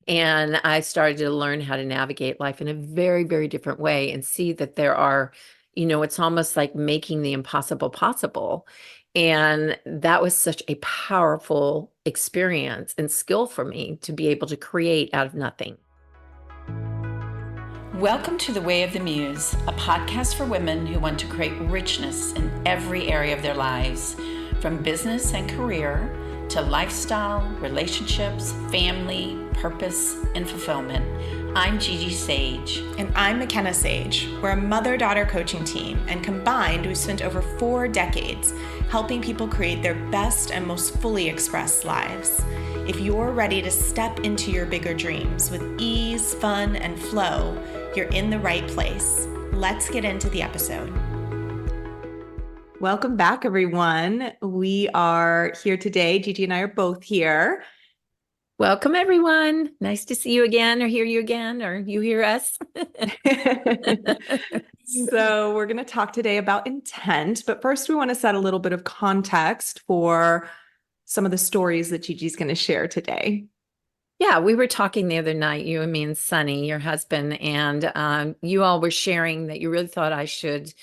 And I started to learn how to navigate life in a very, very different way and see that there are, it's almost like making the impossible possible. And that was such a powerful experience and skill for me to be able to create out of nothing. Welcome to The Way of the Muse, a podcast for women who want to create richness in every area of their lives, from business and career to lifestyle, relationships, family, purpose, and fulfillment. I'm Gigi Sage. And I'm McKenna Sage. We're a mother-daughter coaching team, and combined, we've spent over 4 decades helping people create their best and most fully expressed lives. If you're ready to step into your bigger dreams with ease, fun, and flow, you're in the right place. Let's get into the episode. Welcome back, everyone. We are here today. Gigi and I are both here. Welcome, everyone. Nice to see you again, or hear you again, or you hear us. So we're going to talk today about intent, but first we want to set a little bit of context for some of the stories that Gigi's going to share today. Yeah, we were talking the other night, you and me and Sunny, your husband, and you all were sharing that you really thought I should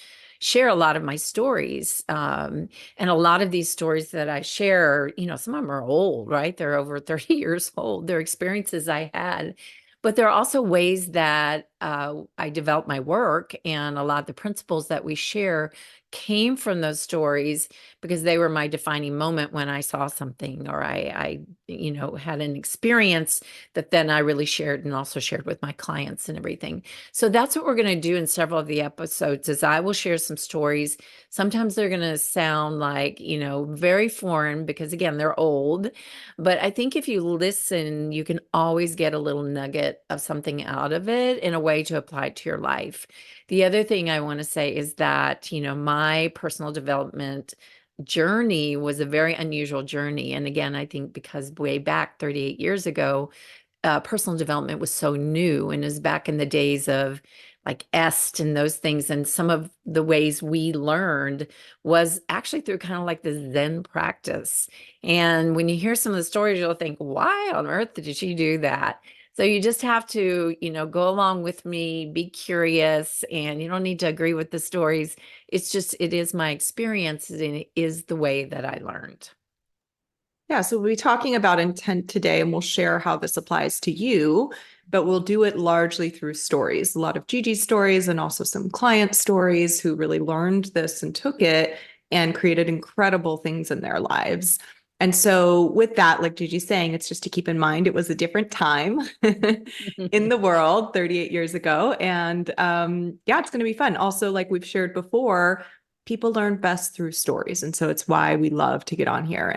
share a lot of my stories. And a lot of these stories that I share, some of them are old, right? They're over 30 years old. They're experiences I had. But there are also ways that I developed my work, and a lot of the principles that we share came from those stories because they were my defining moment when I saw something, or I had an experience that then I really shared and also shared with my clients and everything. So that's what we're going to do in several of the episodes is I will share some stories. Sometimes they're going to sound like, very foreign because again, they're old, but I think if you listen, you can always get a little nugget of something out of it in a way to apply it to your life. The other thing I want to say is that, my personal development journey was a very unusual journey. And again, I think because way back 38 years ago, personal development was so new and is back in the days of like EST and those things. And some of the ways we learned was actually through kind of like the Zen practice. And when you hear some of the stories, you'll think, why on earth did she do that? So you just have to, go along with me, be curious, and you don't need to agree with the stories. It's just, it is my experience and it is the way that I learned. Yeah, so we'll be talking about intent today, and we'll share how this applies to you, but we'll do it largely through stories, a lot of Gigi's stories and also some client stories who really learned this and took it and created incredible things in their lives. And so with that, like Gigi's saying, it's just to keep in mind, it was a different time in the world 38 years ago. And it's going to be fun. Also, like we've shared before, people learn best through stories. And so it's why we love to get on here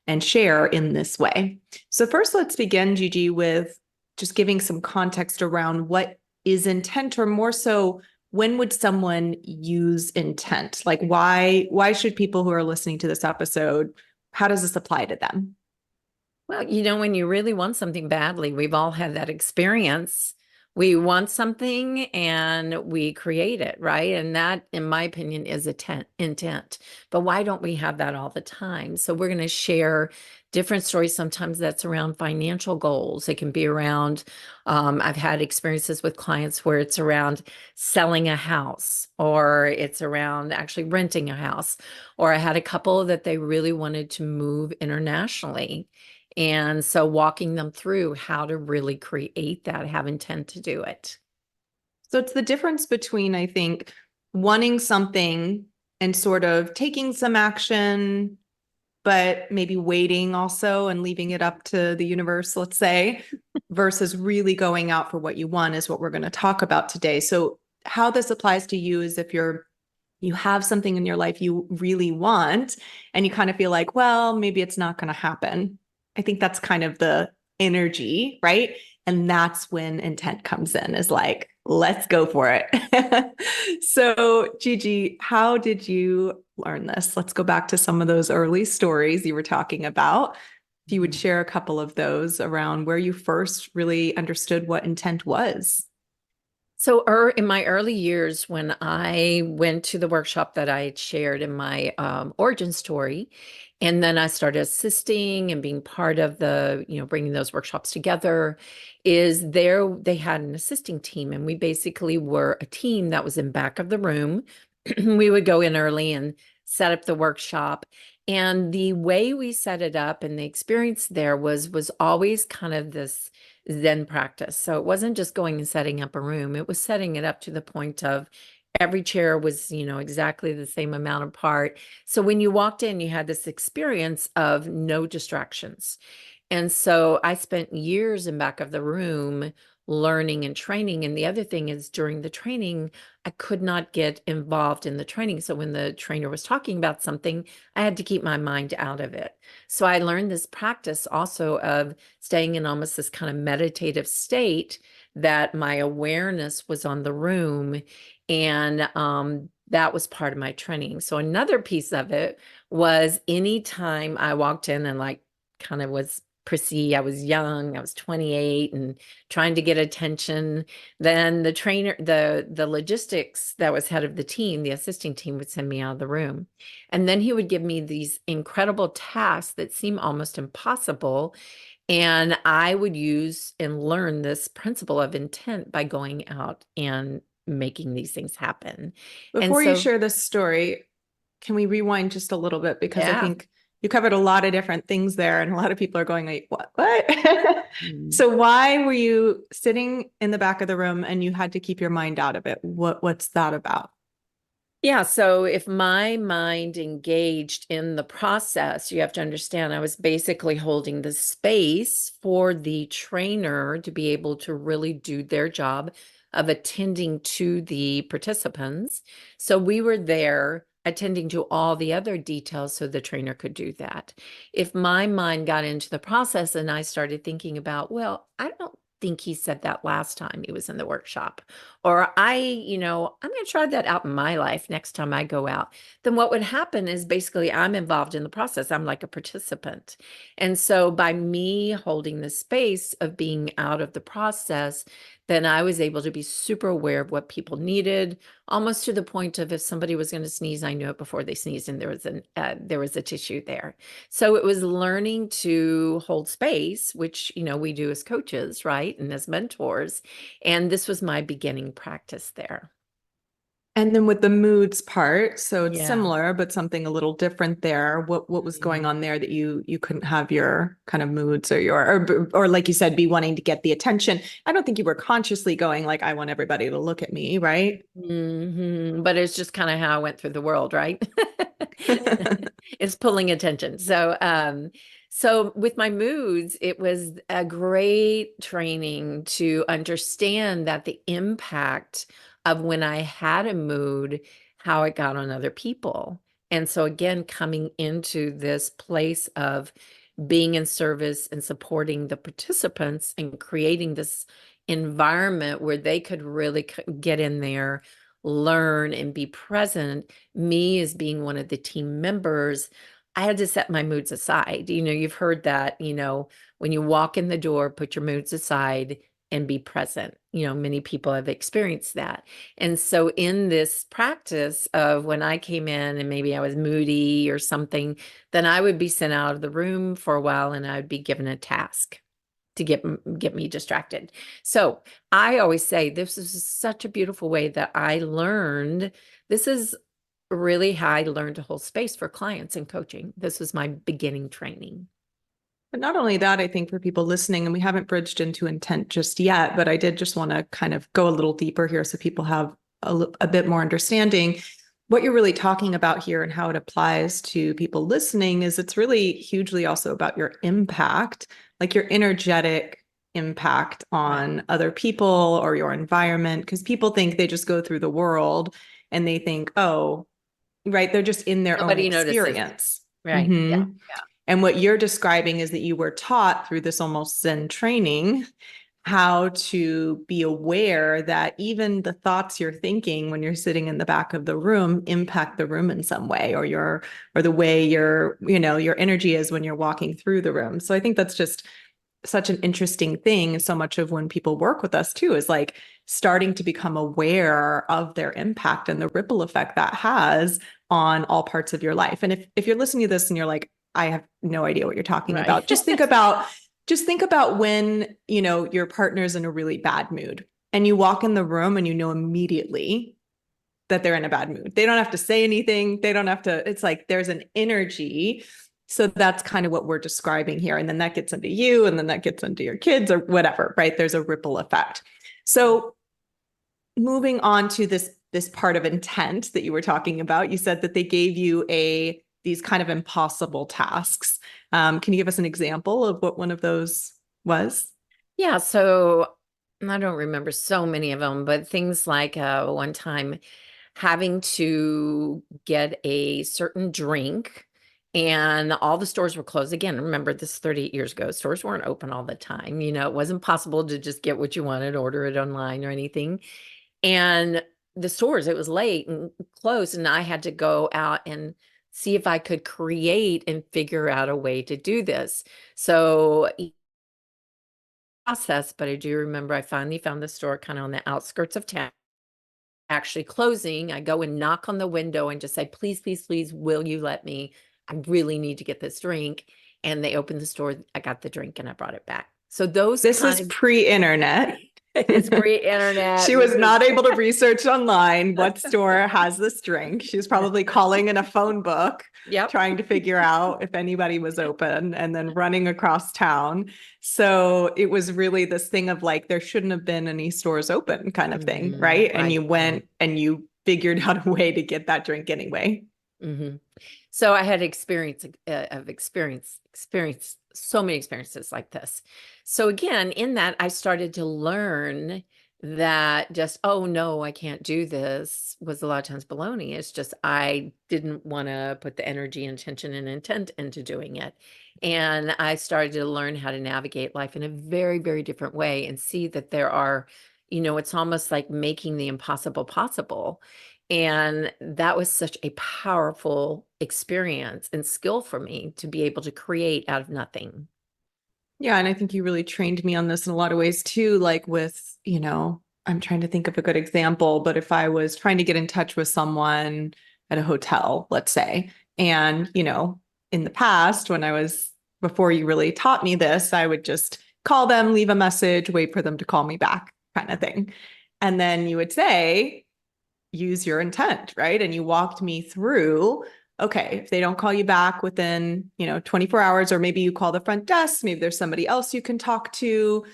and share in this way. So first, let's begin, Gigi, with just giving some context around what is intent, or more so, when would someone use intent? Like why should people who are listening to this episode, how does this apply to them? Well, when you really want something badly, we've all had that experience. We want something and we create it, right? And that, in my opinion, is intent. But why don't we have that all the time? So we're going to share different stories. Sometimes that's around financial goals. It can be around, I've had experiences with clients where it's around selling a house, or it's around actually renting a house. Or I had a couple that they really wanted to move internationally. And so walking them through how to really create that, have intent to do it. So it's the difference between, I think, wanting something and sort of taking some action, but maybe waiting also and leaving it up to the universe, let's say, versus really going out for what you want is what we're going to talk about today. So how this applies to you is if you have something in your life you really want and you kind of feel like, well, maybe it's not going to happen. I think that's kind of the energy, right? And that's when intent comes in, is like, let's go for it. So, Gigi, how did you learn this? Let's go back to some of those early stories you were talking about. If you would share a couple of those around where you first really understood what intent was. So in my early years, when I went to the workshop that I had shared in my origin story, And then I started assisting and being part of the, bringing those workshops together. Is there, they had an assisting team, and we basically were a team that was in back of the room. We would go in early and set up the workshop. And the way we set it up and the experience there was always kind of this Zen practice. So it wasn't just going and setting up a room, it was setting it up to the point of every chair was, exactly the same amount apart. So when you walked in, you had this experience of no distractions. And so I spent years in back of the room learning and training. And the other thing is during the training, I could not get involved in the training. So when the trainer was talking about something, I had to keep my mind out of it. So I learned this practice also of staying in almost this kind of meditative state, that my awareness was on the room. And that was part of my training. So another piece of it was anytime I walked in and like kind of was prissy, I was young, I was 28 and trying to get attention, then the trainer, the logistics that was head of the team, the assisting team, would send me out of the room. And then he would give me these incredible tasks that seem almost impossible. And I would use and learn this principle of intent by going out and making these things happen. Before you share this story, can we rewind just a little bit? Because I think you covered a lot of different things there, and a lot of people are going like, what? So why were you sitting in the back of the room and you had to keep your mind out of it? What's that about? Yeah, so if my mind engaged in the process, you have to understand I was basically holding the space for the trainer to be able to really do their job of attending to the participants. So we were there attending to all the other details so the trainer could do that. If my mind got into the process and I started thinking about, well, I don't think he said that last time he was in the workshop, or I'm going to try that out in my life next time I go out, then what would happen is basically I'm involved in the process. I'm like a participant. And so by me holding the space of being out of the process, then I was able to be super aware of what people needed, almost to the point of if somebody was going to sneeze, I knew it before they sneezed, and there was a tissue there. So it was learning to hold space, which we do as coaches, right, and as mentors. And this was my beginning practice there. And then with the moods part, so it's similar, but something a little different there. What was going on there that you couldn't have your kind of moods or like you said, be wanting to get the attention? I don't think you were consciously going like, I want everybody to look at me, right? But it's just kind of how I went through the world, right? It's pulling attention. So with my moods, it was a great training to understand that the impact of when I had a mood, how it got on other people. And so again, coming into this place of being in service and supporting the participants and creating this environment where they could really get in there, learn and be present. Me as being one of the team members, I had to set my moods aside. You've heard that, when you walk in the door, put your moods aside and be present. Many people have experienced that. And so in this practice of when I came in and maybe I was moody or something, then I would be sent out of the room for a while and I would be given a task to get me distracted. So I always say this is such a beautiful way that I learned. This is really how I learned to hold space for clients in coaching. This was my beginning training. But not only that, I think for people listening, and we haven't bridged into intent just yet, but I did just want to kind of go a little deeper here so people have a bit more understanding. What you're really talking about here and how it applies to people listening is it's really hugely also about your impact, like your energetic impact on other people or your environment, because people think they just go through the world and they think, oh, right, they're just in their own experience. Right. Yeah. And what you're describing is that you were taught through this almost Zen training how to be aware that even the thoughts you're thinking when you're sitting in the back of the room impact the room in some way, or the way your energy is when you're walking through the room. So I think that's just such an interesting thing. So much of when people work with us too is like starting to become aware of their impact and the ripple effect that has on all parts of your life. And if you're listening to this and you're like, I have no idea what you're talking Right. about. Just think about when, your partner's in a really bad mood and you walk in the room and you know immediately that they're in a bad mood. They don't have to say anything. They don't have to, it's like there's an energy. So that's kind of what we're describing here. And then that gets into you, and then that gets into your kids or whatever, right? There's a ripple effect. So moving on to this part of intent that you were talking about, you said that they gave you these kind of impossible tasks. Can you give us an example of what one of those was? Yeah, so I don't remember so many of them, but things like one time having to get a certain drink and all the stores were closed. Again, remember this 38 years ago, stores weren't open all the time. It wasn't possible to just get what you wanted, order it online or anything. And the stores, it was late and closed, and I had to go out and see if I could create and figure out a way to do this. So process, but I do remember I finally found the store kind of on the outskirts of town, actually closing. I go and knock on the window and just say, please, please, please, will you let me? I really need to get this drink. And they opened the store. I got the drink and I brought it back. So those This kind was of pre-internet. it's pre-internet. She was not able to research online what store has this drink. She was probably calling in a phone book, Yep. trying to figure out if anybody was open, and then running across town. So it was really this thing of like, there shouldn't have been any stores open kind of thing, right? And you went and you figured out a way to get that drink anyway. Mm-hmm. So I had experience so many experiences like this. So again, in that I started to learn that just, oh no, I can't do this was a lot of times baloney. It's just I didn't want to put the energy, intention, and intent into doing it. And I started to learn how to navigate life in a very, very different way and see that there are, it's almost like making the impossible possible. And that was such a powerful experience and skill for me to be able to create out of nothing. Yeah, and I think you really trained me on this in a lot of ways too, like with, I'm trying to think of a good example, but if I was trying to get in touch with someone at a hotel, let's say, and, in the past, before you really taught me this, I would just call them, leave a message, wait for them to call me back kind of thing. And then you would say, use your intent, right? And you walked me through, okay, if they don't call you back within, 24 hours, or maybe you call the front desk, maybe there's somebody else you can talk to,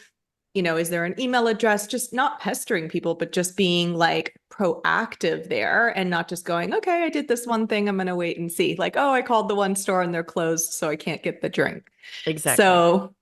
is there an email address? Just not pestering people, but just being like proactive there and not just going, okay, I did this one thing, I'm going to wait and see. Like, oh, I called the one store and they're closed, so I can't get the drink. Exactly. So,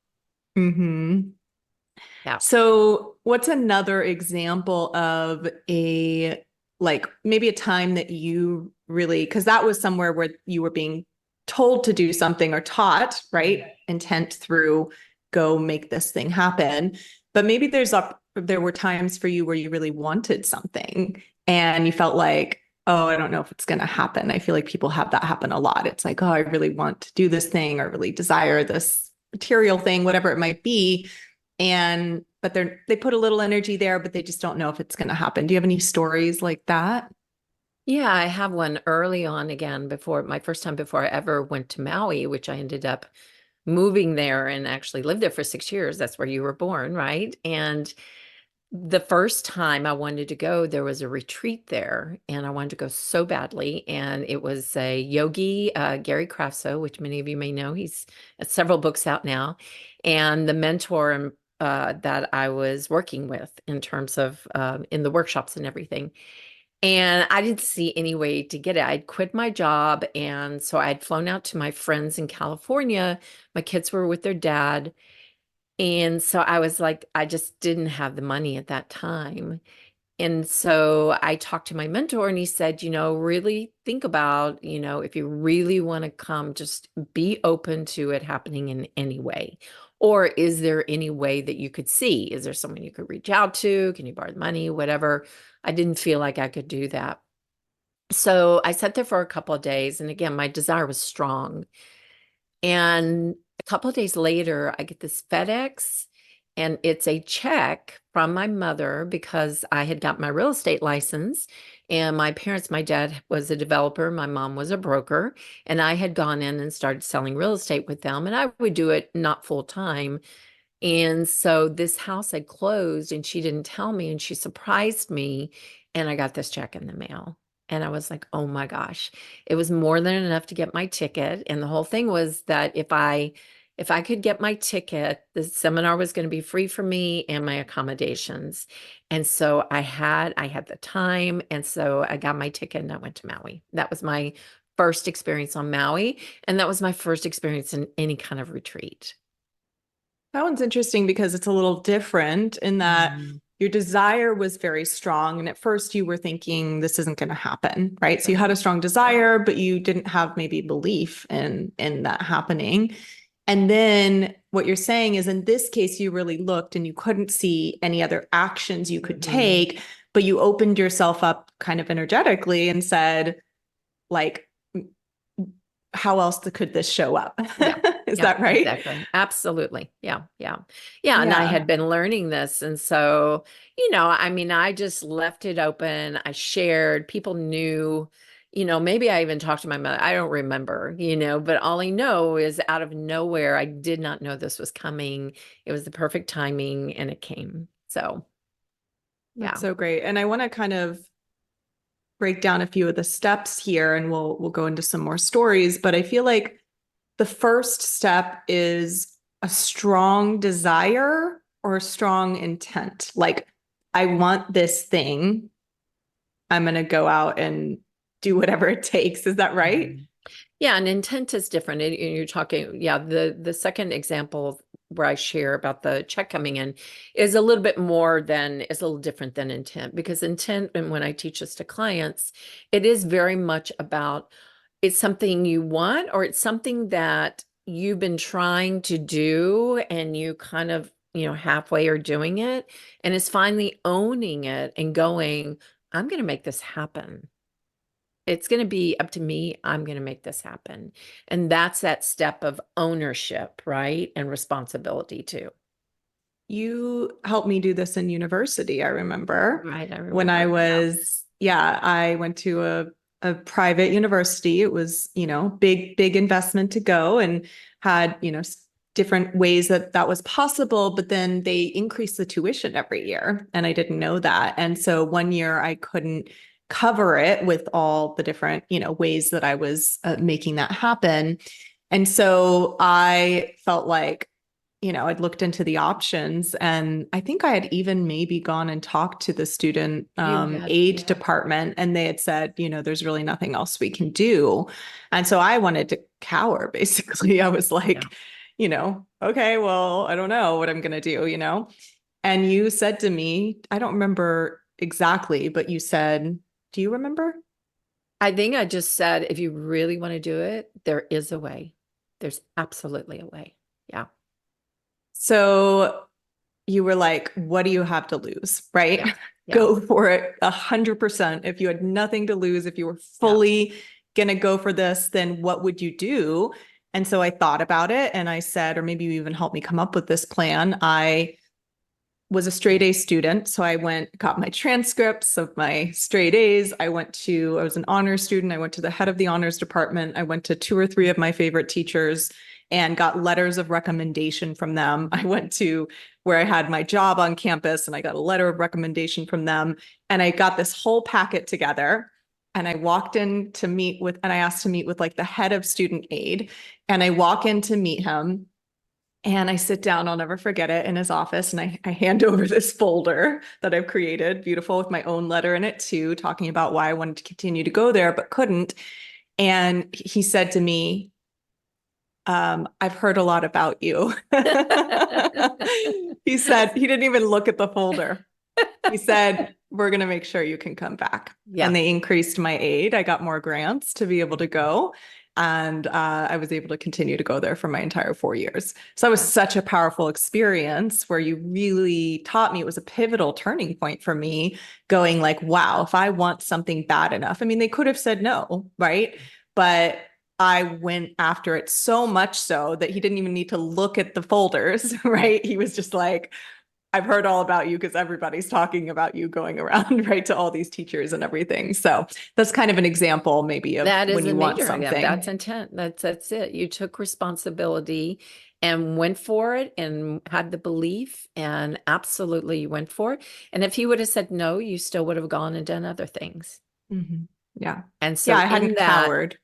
Yeah. So what's another example of maybe a time that you really, because that was somewhere where you were being told to do something or taught, right? Intent through go make this thing happen. But maybe there were times for you where you really wanted something and you felt like, oh, I don't know if it's going to happen. I feel like people have that happen a lot. It's like, oh, I really want to do this thing or really desire this material thing, whatever it might be. But they put a little energy there, but they just don't know if it's going to happen. Do you have any stories like that? Yeah, I have one early on again before my first time before I ever went to Maui, which I ended up moving there and actually lived there for 6 years. That's where you were born, right? And the first time I wanted to go, there was a retreat there and I wanted to go so badly. And it was a yogi, Gary Crasso, which many of you may know. He's got several books out now. And the mentor that I was working with in terms of in the workshops and everything. And I didn't see any way to get it. I'd quit my job. And so I'd flown out to my friends in California. My kids were with their dad. And so I was like, I just didn't have the money at that time. And so I talked to my mentor and he said, really think about, if you really want to come, just be open to it happening in any way. Or is there any way that you could see? Is there someone you could reach out to? Can you borrow the money? Whatever. I didn't feel like I could do that. So I sat there for a couple of days. And again, my desire was strong. And a couple of days later, I get this FedEx and it's a check from my mother because I had got my real estate license. And my parents, my dad was a developer, my mom was a broker, and I had gone in and started selling real estate with them. And I would do it not full time. And so this house had closed and she didn't tell me and she surprised me and I got this check in the mail. And I was like, oh my gosh, it was more than enough to get my ticket. And the whole thing was that if I could get my ticket, the seminar was going to be free for me and my accommodations. And so I had the time. And so I got my ticket and I went to Maui. That was my first experience on Maui. And that was my first experience in any kind of retreat. That one's interesting because it's a little different in that Mhm. your desire was very strong. And at first you were thinking this isn't going to happen, right? So you had a strong desire, but you didn't have maybe belief in that happening. And then what you're saying is in this case, you really looked and you couldn't see any other actions you could Mhm. take, but you opened yourself up kind of energetically and said, like, how else could this show up? Yeah. Is Yeah, that right? exactly. Absolutely. Yeah. Yeah. Yeah. And I Yeah. had been learning this. And so, I mean, I just left it open. I shared, people knew, maybe I even talked to my mother. I don't remember, but all I know is out of nowhere, I did not know this was coming. It was the perfect timing and it came. So, That's yeah. so great. And I want to kind of break down a few of the steps here and we'll go into some more stories, but I feel like the first step is a strong desire or a strong intent. Like, I want this thing. I'm going to go out and do whatever it takes. Is that right? Mhm. Yeah, and intent is different. You're talking, yeah, the second example where I share about the check coming in is a little different than intent because intent, and when I teach this to clients, it is very much about it's something you want or it's something that you've been trying to do and you kind of, halfway are doing it and is finally owning it and going, I'm going to make this happen. It's going to be up to me. I'm going to make this happen. And that's that step of ownership, right? And responsibility too. You helped me do this in university, I remember. Right. I When I remember. Yeah. was, yeah, I went to a private university. It was, big investment to go and had, different ways that that was possible, but then they increased the tuition every year and I didn't know that. And so one year I couldn't cover it with all the different, ways that I was making that happen. And so I felt like, I'd looked into the options and I think I had even maybe gone and talked to the student You had, aid yeah. department and they had said, there's really nothing else we can do. And so I wanted to cower, basically. I was like, Yeah. Okay, well, I don't know what I'm going to do. And you said to me, I don't remember exactly, but you said, do you remember? I think I just said, if you really want to do it, there is a way. There's absolutely a way. Yeah. So you were like, what do you have to lose? Right? Yeah. Yeah. Go for it 100%. If you had nothing to lose, if you were Yeah. fully going to go for this, then what would you do? And so I thought about it and I said, or maybe you even helped me come up with this plan. I was a straight A student. So I got my transcripts of my straight A's. I was an honors student. I went to the head of the honors department. I went to two or three of my favorite teachers and got letters of recommendation from them. I went to where I had my job on campus and I got a letter of recommendation from them. And I got this whole packet together. And I walked in to meet with, and I asked to meet with like the head of student aid. And I walk in to meet him. And I sit down, I'll never forget it, in his office, and I hand over this folder that I've created, beautiful, with my own letter in it too, talking about why I wanted to continue to go there, but couldn't. And he said to me, I've heard a lot about you. He said, he didn't even look at the folder. He said, we're going to make sure you can come back. Yeah. And they increased my aid. I got more grants to be able to go. And I was able to continue to go there for my entire 4 years. So that was such a powerful experience where you really taught me. It was a pivotal turning point for me, going like, wow, if I want something bad enough, I mean, they could have said no, right? But I went after it so much so that he didn't even need to look at the folders, right? He was just like, I've heard all about you because everybody's talking about you going around, right, to all these teachers and everything. So that's kind of an example maybe of That is when a you want major item. something. That's intent. That's it. You took responsibility and went for it and had the belief, and absolutely you went for it. And if he would have said no, you still would have gone and done other things. Mhm. Yeah. And Yeah, so I in hadn't that, cowered.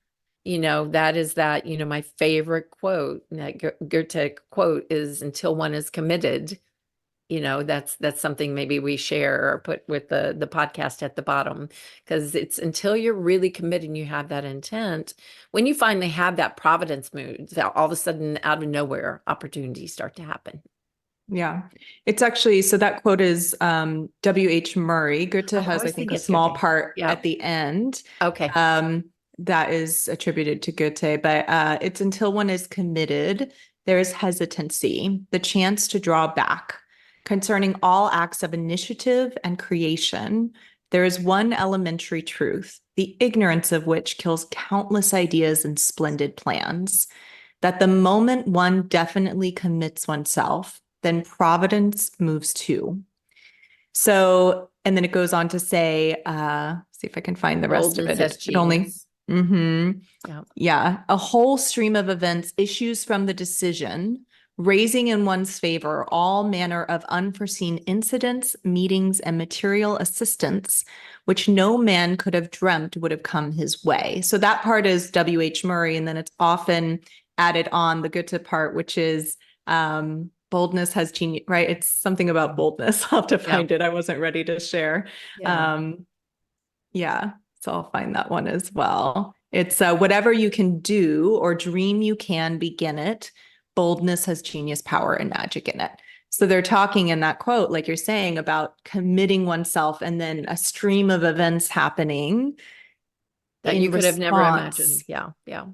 that is that, my favorite quote, that Goethe quote is, until one is committed. That's something maybe we share or put with the podcast at the bottom, because it's until you're really committed and you have that intent, when you finally have that providence mood, that all of a sudden out of nowhere opportunities start to happen. Yeah. It's actually, so that quote is W.H. Murray. Goethe Oh, I has, I was think, a thinking it's small Goethe. part Yeah. at the end Okay. that is attributed to Goethe, but it's until one is committed, there is hesitancy, the chance to draw back. Concerning all acts of initiative and creation, there is one elementary truth, the ignorance of which kills countless ideas and splendid plans, that the moment one definitely commits oneself, then providence moves too. So, and then it goes on to say, see if I can find the rest of Boldness it. has It only, genius. Yeah. yeah, a whole stream of events issues from the decision, raising in one's favor all manner of unforeseen incidents, meetings, and material assistance, which no man could have dreamt would have come his way. So that part is W.H. Murray, and then it's often added on the Goethe part, which is boldness has genius, right? It's something about boldness. I'll have to find it. I wasn't ready to share. Yeah. Yeah, so I'll find that one as well. It's whatever you can do or dream you can, begin it. Boldness has genius, power, and magic in it. So they're talking in that quote, like you're saying, about committing oneself and then a stream of events happening That in you could have never imagined. response. Yeah.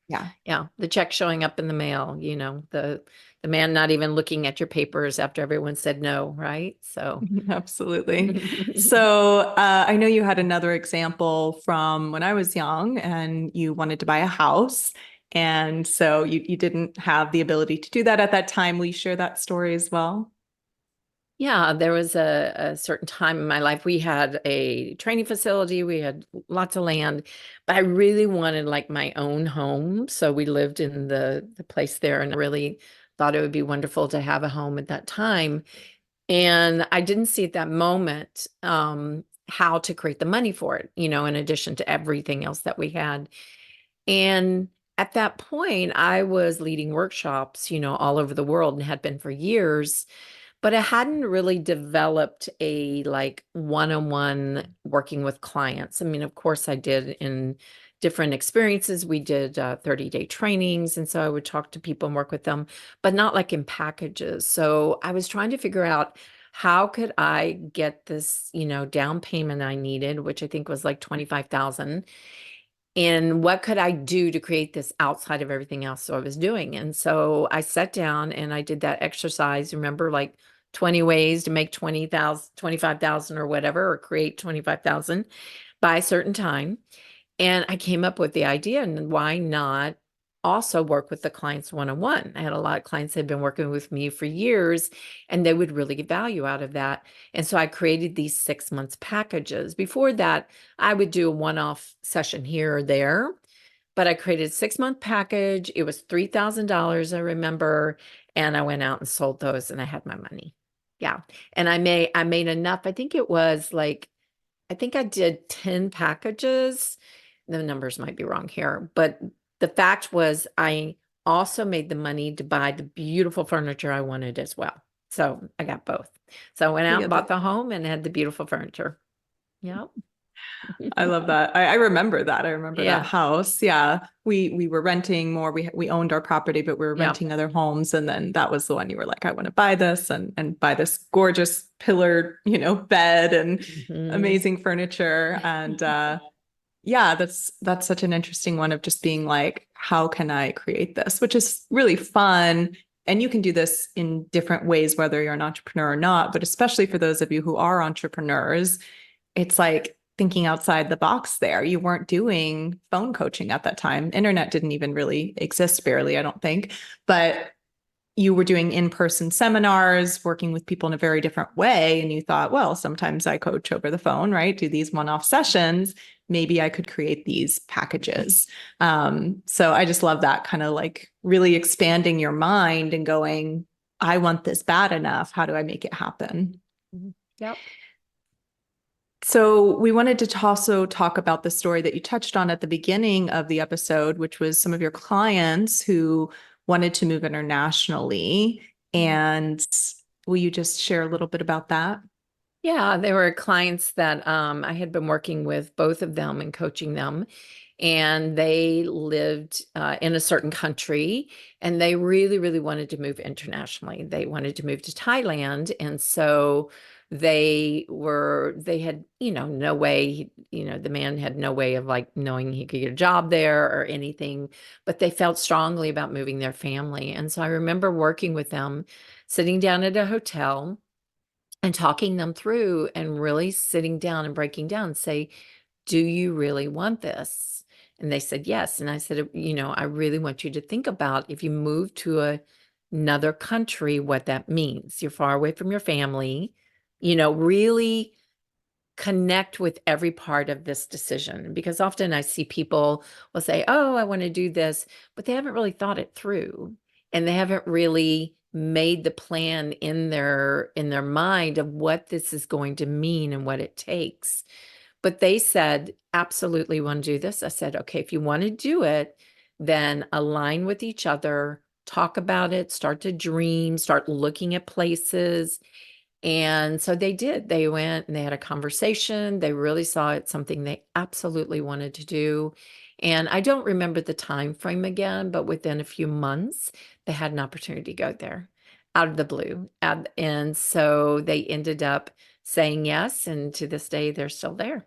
Yeah, Yeah, the check showing up in the mail, the man not even looking at your papers after everyone said no, right? So absolutely. So I know you had another example from when I was young and you wanted to buy a house. And so you didn't have the ability to do that at that time. Will you share that story as well? yeah, there was a certain time in my life. We had a training facility, we had lots of land, but I really wanted like my own home. So we lived in the place there, and I really thought it would be wonderful to have a home at that time. And I didn't see at that moment how to create the money for it, in addition to everything else that we had. And at that point, I was leading workshops, all over the world, and had been for years, but I hadn't really developed a like one-on-one working with clients. I mean, of course, I did in different experiences. We did 30-day trainings. And so I would talk to people and work with them, but not like in packages. So I was trying to figure out how could I get this, down payment I needed, which I think was like 25,000. And what could I do to create this outside of everything else I was doing? And so I sat down and I did that exercise. Remember, like 20 ways to make 20,000, 25,000 or whatever, or create 25,000 by a certain time. And I came up with the idea, and why not also work with the clients one-on-one? I had a lot of clients that had been working with me for years, and they would really get value out of that. And so I created these 6 months packages. Before that, I would do a one-off session here or there, but I created a 6-month package. It was $3,000, I remember, and I went out and sold those, and I had my money. Yeah. And I made enough. I think I did 10 packages. The numbers might be wrong here, but the fact was I also made the money to buy the beautiful furniture I wanted as well. So I got both. So I went out and bought the home and had the beautiful furniture. Yeah. I love that. I remember that. I remember Yeah. that house. Yeah. We were renting more. We owned our property, but we were Yeah. renting other homes. And then that was the one you were like, I want to buy this and buy this gorgeous pillared, bed and Mhm. amazing furniture. And yeah, that's such an interesting one of just being like, how can I create this? Which is really fun. And you can do this in different ways, whether you're an entrepreneur or not, but especially for those of you who are entrepreneurs, it's like thinking outside the box there. You weren't doing phone coaching at that time. Internet didn't even really exist, barely, I don't think. But you were doing in-person seminars, working with people in a very different way. And you thought, well, sometimes I coach over the phone, right? Do these one-off sessions. Maybe I could create these packages. So I just love that kind of like really expanding your mind and going, I want this bad enough. How do I make it happen? Yep. So we wanted to also talk about the story that you touched on at the beginning of the episode, which was some of your clients who wanted to move internationally. And will you just share a little bit about that? Yeah, they were clients that I had been working with, both of them, and coaching them. And they lived in a certain country, and they really, really wanted to move internationally. They wanted to move to Thailand. And so they had, no way, the man had no way of like knowing he could get a job there or anything, but they felt strongly about moving their family. And so I remember working with them, sitting down at a hotel and talking them through and really sitting down and breaking down, say, do you really want this? And they said, yes. And I said, I really want you to think about if you move to another country, what that means. You're far away from your family, really connect with every part of this decision. Because often I see people will say, oh, I want to do this, but they haven't really thought it through. And they haven't really made the plan in their mind of what this is going to mean and what it takes. But they said, absolutely want to do this. I said, okay, if you want to do it, then align with each other, talk about it, start to dream, start looking at places. And so they did. They went and they had a conversation. They really saw it something they absolutely wanted to do. And I don't remember the time frame again, but within a few months, they had an opportunity to go there out of the blue. And so they ended up saying yes. And to this day, they're still there.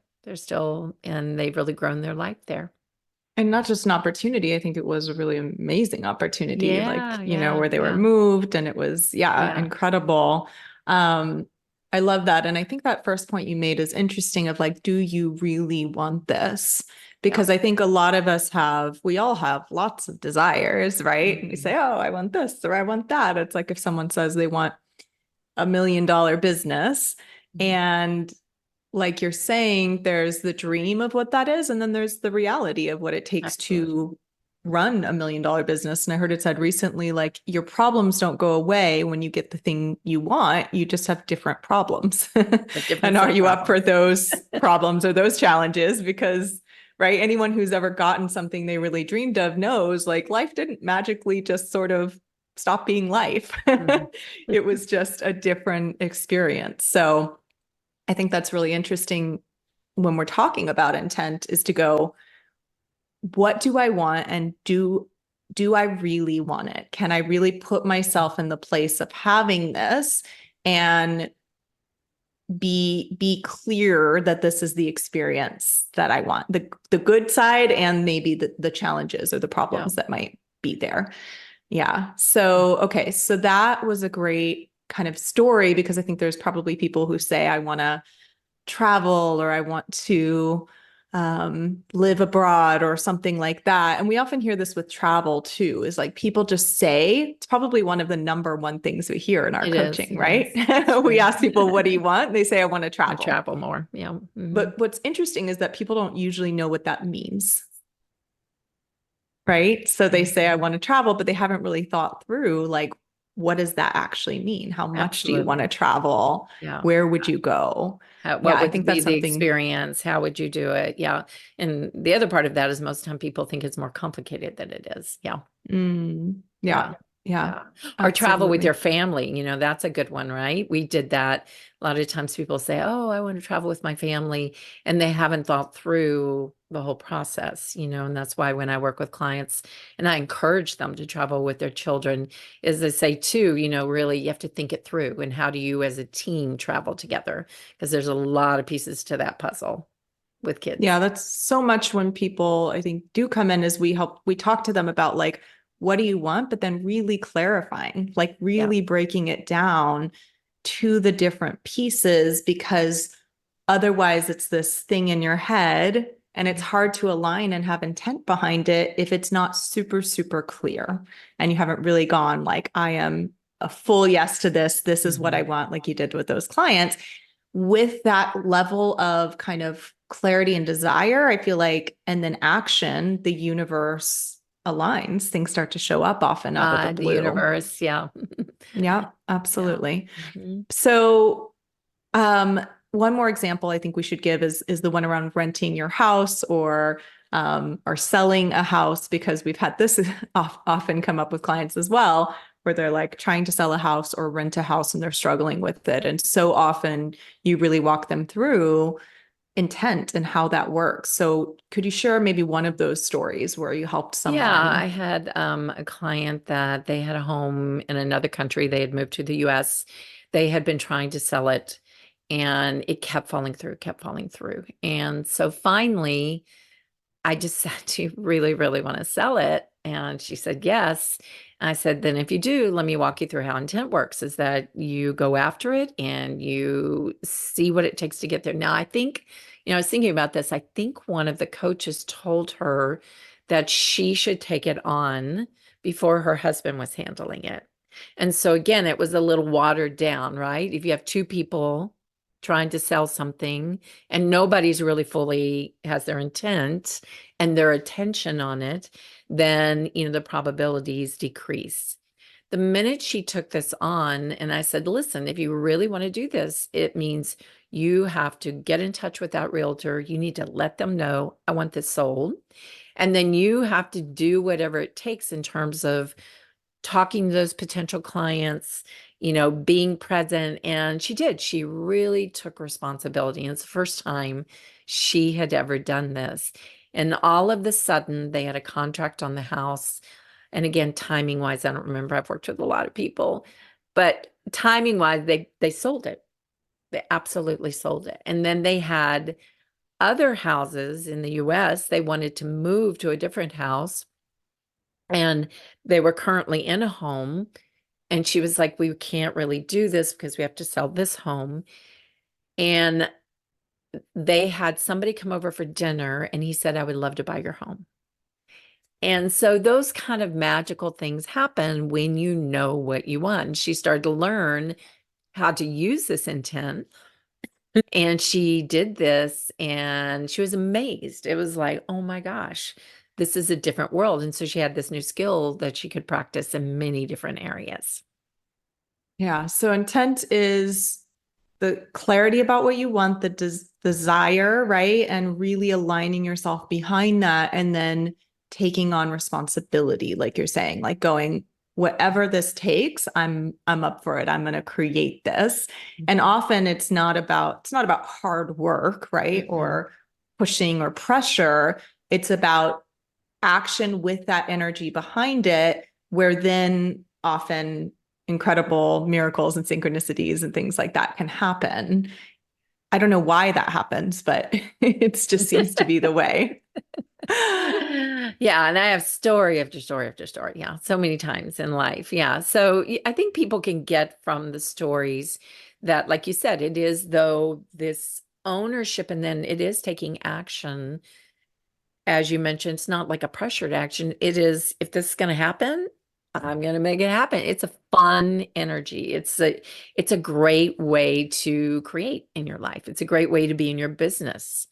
And they've really grown their life there. And not just an opportunity, I think it was a really amazing opportunity, Yeah, where they were yeah. moved, and it was, Yeah. incredible. I love that. And I think that first point you made is interesting of like, do you really want this? Because I think a lot of us we all have lots of desires, right? And we say, oh, I want this or I want that. It's like if someone says they want $1 million business, and like you're saying, there's the dream of what that is, and then there's the reality of what it takes to run $1 million business. And I heard it said recently, like, your problems don't go away when you get the thing you want, you just have different problems. And are you up for those problems or those challenges? Because, right, anyone who's ever gotten something they really dreamed of knows, like, life didn't magically just sort of stop being life. It was just a different experience. So I think that's really interesting when we're talking about intent, is to go, what do I want? And do I really want it? Can I really put myself in the place of having this and be clear that this is the experience that I want, the good side, and maybe the challenges or the problems that might be there. Yeah. So, okay. So that was a great kind of story, because I think there's probably people who say, I want to travel, or I want to live abroad or something like that. And we often hear this with travel too, is like people just say, it's probably one of the number one things we hear in our coaching, right? We ask people, what do you want? They say, I want to travel. Travel more. Yeah. But what's interesting is that people don't usually know what that means. Right? So they say, I want to travel, but they haven't really thought through, like, what does that actually mean? How much do you want to travel? Yeah. Where would you go? What would I think be the experience? How would you do it? Yeah. And the other part of that is most of the time people think it's more complicated than it is. Yeah. Yeah. Or travel with your family. That's a good one, right? We did that. A lot of times people say, oh, I want to travel with my family, and they haven't thought through the whole process, and that's why when I work with clients and I encourage them to travel with their children, is they say too, really you have to think it through. And how do you as a team travel together? Because there's a lot of pieces to that puzzle with kids. Yeah, that's so much when people, I think, do come in, is we talk to them about, like, what do you want? But then really clarifying, like really breaking it down to the different pieces, because Otherwise, it's this thing in your head, and it's hard to align and have intent behind it if it's not super, super clear. And you haven't really gone like, I am a full yes to this. This is what I want, like you did with those clients. With that level of kind of clarity and desire, I feel like, and then action, the universe aligns. Things start to show up often out of the The blue. universe. Yeah. Yeah, absolutely. Mhm. So, one more example I think we should give is the one around renting your house or selling a house, because we've had this often come up with clients as well, where they're like trying to sell a house or rent a house and they're struggling with it. And so often you really walk them through intent and how that works. So could you share maybe one of those stories where you helped Yeah, I someone? had a client that they had a home in another country. They had moved to the US. They had been trying to sell it and it kept falling through, kept falling through. And so finally, I just said, do you really, really want to sell it? And she said, yes. I said, then if you do, let me walk you through how intent works, is that you go after it and you see what it takes to get there. Now, I think, I was thinking about this. I think one of the coaches told her that she should take it on before her husband was handling it. And so again, it was a little watered down, right? If you have two people trying to sell something and nobody's really fully has their intent and their attention on it, then, the probabilities decrease. The minute she took this on, and I said, listen, if you really want to do this, it means you have to get in touch with that realtor. You need to let them know, I want this sold. And then you have to do whatever it takes in terms of talking to those potential clients, being present. And she did. She really took responsibility. And it's the first time she had ever done this. And all of the sudden, they had a contract on the house. And again, timing wise, I don't remember. I've worked with a lot of people, but timing wise, they sold it. They absolutely sold it. And then they had other houses in the US. They wanted to move to a different house. And they were currently in a home. And she was like, we can't really do this because we have to sell this home. And they had somebody come over for dinner and he said, I would love to buy your home. And so those kind of magical things happen when you know what you want. And she started to learn how to use this intent. And she did this and she was amazed. It was like, oh my gosh, this is a different world. And so she had this new skill that she could practice in many different areas. Yeah. So intent is the clarity about what you want, the desire, right? And really aligning yourself behind that and then taking on responsibility, like you're saying, like going, whatever this takes, I'm up for it. I'm going to create this. And often it's not about hard work, right? Mhm. Or pushing or pressure. It's about action with that energy behind it, where then often incredible miracles and synchronicities and things like that can happen. I don't know why that happens, but it just seems to be the way. Yeah, and I have story after story after story. Yeah, so many times in life. Yeah. So I think people can get from the stories that, like you said, it is though this ownership and then it is taking action. As you mentioned, it's not like a pressured action. It is, if this is going to happen, I'm going to make it happen. It's a fun energy. It's a great way to create in your life. It's a great way to be in your business.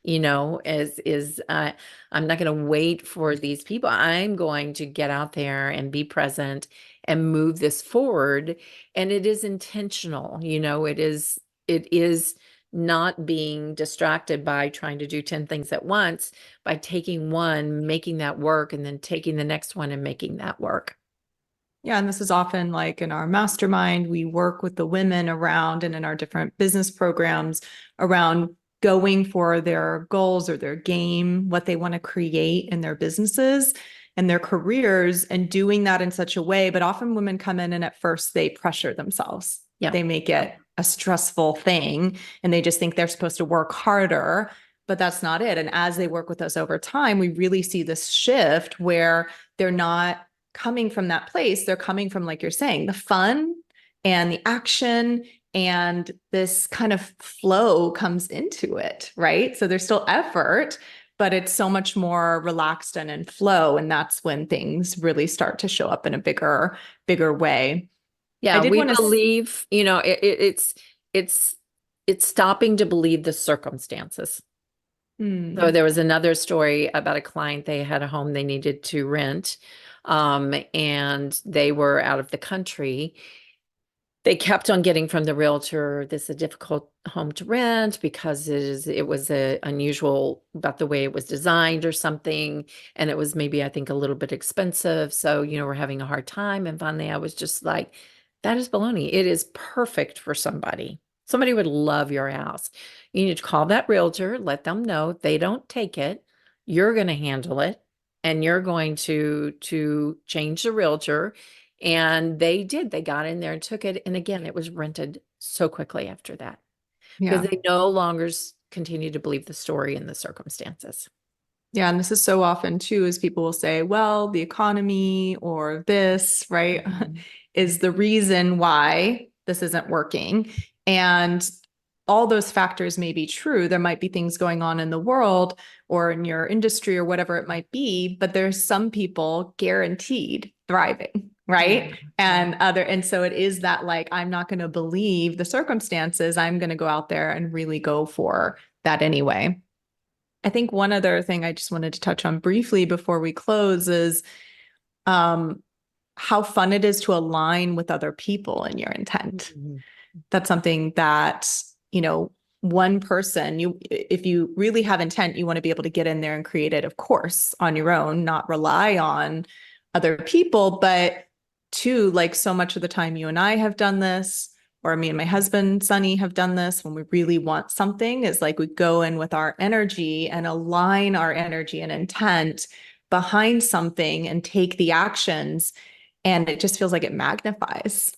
I'm not going to wait for these people. I'm going to get out there and be present and move this forward. And it is intentional. It is not being distracted by trying to do 10 things at once, by taking one, making that work, and then taking the next one and making that work. Yeah, and this is often like in our mastermind, we work with the women around and in our different business programs around going for their goals or their game, what they want to create in their businesses and their careers, and doing that in such a way. But often women come in and at first they pressure themselves. Yeah. They make it a stressful thing and they just think they're supposed to work harder, but that's not it. And as they work with us over time, we really see this shift where they're not coming from that place. They're coming from, like you're saying, the fun and the action and this kind of flow comes into it, right? So there's still effort, but it's so much more relaxed and in flow. And that's when things really start to show up in a bigger way. I Yeah, did we want to, believe, it's it's stopping to believe the circumstances. So there was another story about a client. They had a home they needed to rent, and they were out of the country. They kept on getting from the realtor, this is a difficult home to rent because it was unusual about the way it was designed or something. And it was maybe, I think, a little bit expensive. So, we're having a hard time. And finally I was just like, that is baloney. It is perfect for somebody. Somebody would love your house. You need to call that realtor, let them know they don't take it. You're going to handle it. And you're going to change the realtor. And they did. They got in there and took it. And again, it was rented so quickly after that because yeah. they no longer continue to believe the story and the circumstances. Yeah, and this is so often too, is people will say, well, the economy or this, right, is the reason why this isn't working. And all those factors may be true. There might be things going on in the world or in your industry or whatever it might be, but there's some people guaranteed thriving, right? And so it is that, like, I'm not going to believe the circumstances. I'm going to go out there and really go for that anyway. I think one other thing I just wanted to touch on briefly before we close is how fun it is to align with other people in your intent. That's something that, one person, if you really have intent, you want to be able to get in there and create it, of course, on your own, not rely on other people. But two, like so much of the time you and I have done this, or me and my husband, Sunny, have done this when we really want something, is like we go in with our energy and align our energy and intent behind something and take the actions. And it just feels like it magnifies.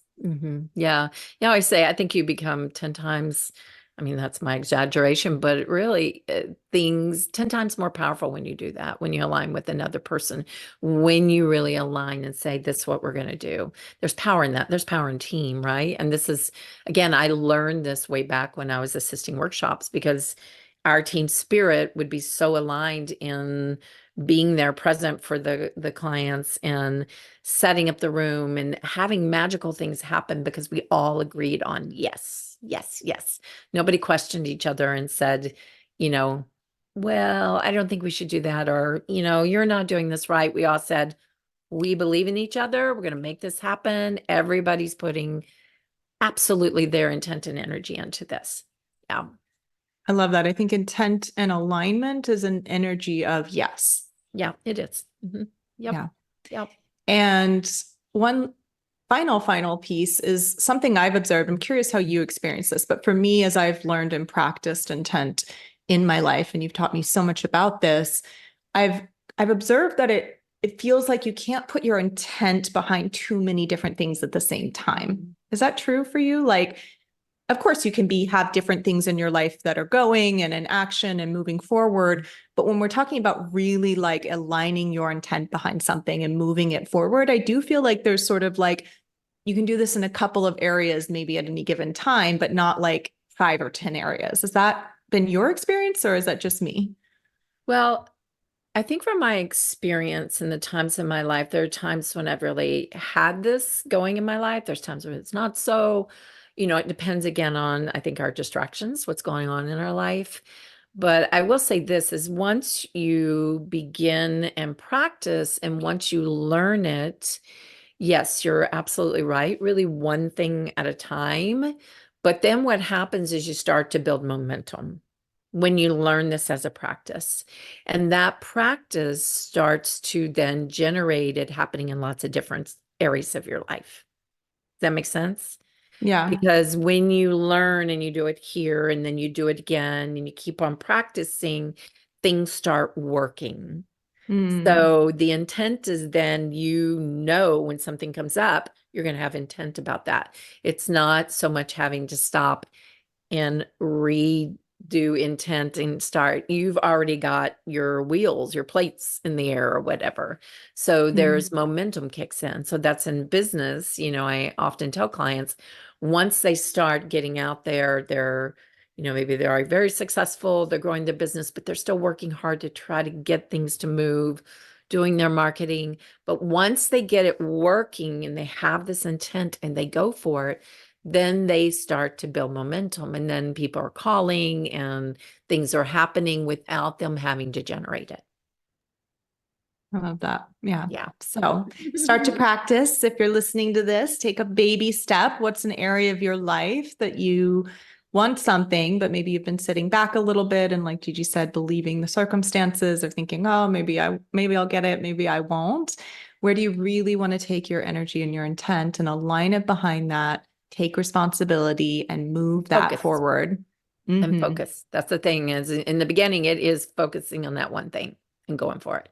Yeah. Yeah. I say, I think you become 10 times, I mean, that's my exaggeration, but it really, things 10 times more powerful when you do that, when you align with another person, when you really align and say, this is what we're going to do. There's power in that. There's power in team, right? And this is, again, I learned this way back when I was assisting workshops because our team spirit would be so aligned in being there present for the clients and setting up the room and having magical things happen because we all agreed on yes, yes, yes. Nobody questioned each other and said, well, I don't think we should do that, or, you're not doing this right. We all said, we believe in each other. We're going to make this happen. Everybody's putting absolutely their intent and energy into this. Yeah. I love that. I think intent and alignment is an energy of yes. Yeah, it is. Yep. Yeah. Yep. And one final piece is something I've observed. I'm curious how you experience this, but for me, as I've learned and practiced intent in my life, and you've taught me so much about this, I've observed that it feels like you can't put your intent behind too many different things at the same time. Is that true for you? Like, of course, you can have different things in your life that are going and in action and moving forward. But when we're talking about really like aligning your intent behind something and moving it forward, I do feel like there's sort of like, you can do this in a couple of areas, maybe at any given time, but not like 5 or 10 areas. Has that been your experience, or is that just me? Well, I think from my experience and the times in my life, there are times when I've really had this going in my life. There's times when it's not so. It depends again on, I think, our distractions, what's going on in our life. But I will say this is once you begin and practice and once you learn it, yes, you're absolutely right. Really one thing at a time. But then what happens is you start to build momentum when you learn this as a practice. And that practice starts to then generate it happening in lots of different areas of your life. Does that make sense? Yeah. Because when you learn and you do it here and then you do it again and you keep on practicing, things start working. So the intent is then, when something comes up, you're going to have intent about that. It's not so much having to stop and redo intent and start. You've already got your wheels, your plates in the air or whatever. So there's momentum kicks in. So that's in business. I often tell clients, once they start getting out there, they're, maybe they are very successful, they're growing their business, but they're still working hard to try to get things to move, doing their marketing. But once they get it working and they have this intent and they go for it, then they start to build momentum, and then people are calling and things are happening without them having to generate it. I love that. Yeah. Yeah. So start to practice. If you're listening to this, take a baby step. What's an area of your life that you want something, but maybe you've been sitting back a little bit and, like Gigi said, believing the circumstances or thinking, oh, maybe I'll get it, maybe I won't. Where do you really want to take your energy and your intent and align it behind that? Take responsibility and move that Focus. forward. And focus. That's the thing, is in the beginning, it is focusing on that one thing and going for it.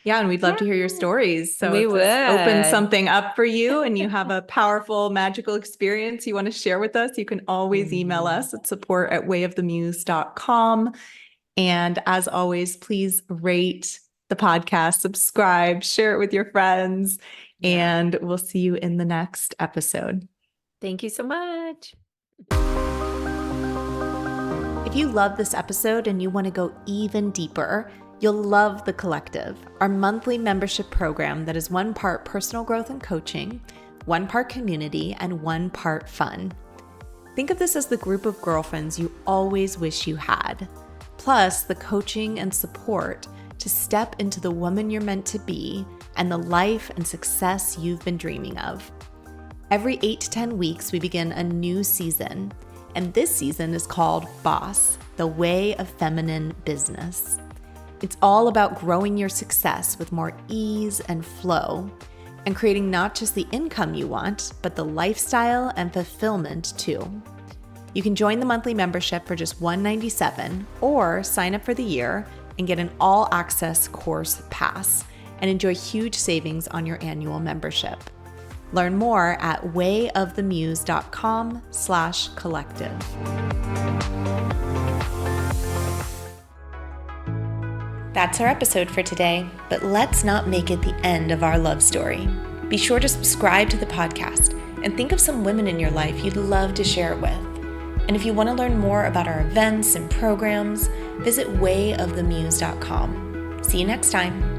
Yeah, and we'd love to hear your stories. So We if this opens would. something up for you and you have a powerful, magical experience you want to share with us, you can always email us at support@wayofthemuse.com. And as always, please rate the podcast, subscribe, share it with your friends, and we'll see you in the next episode. Thank you so much. If you love this episode and you want to go even deeper, you'll love The Collective, our monthly membership program that is 1 part personal growth and coaching, 1 part community, and 1 part fun. Think of this as the group of girlfriends you always wish you had, plus the coaching and support to step into the woman you're meant to be and the life and success you've been dreaming of. Every 8 to 10 weeks, we begin a new season, and this season is called Boss, the Way of Feminine Business. It's all about growing your success with more ease and flow, and creating not just the income you want, but the lifestyle and fulfillment too. You can join the monthly membership for just $197 or sign up for the year and get an all-access course pass and enjoy huge savings on your annual membership. Learn more at wayofthemuse.com/collective. That's our episode for today, but let's not make it the end of our love story. Be sure to subscribe to the podcast and think of some women in your life you'd love to share it with. And if you want to learn more about our events and programs, visit wayofthemuse.com. See you next time.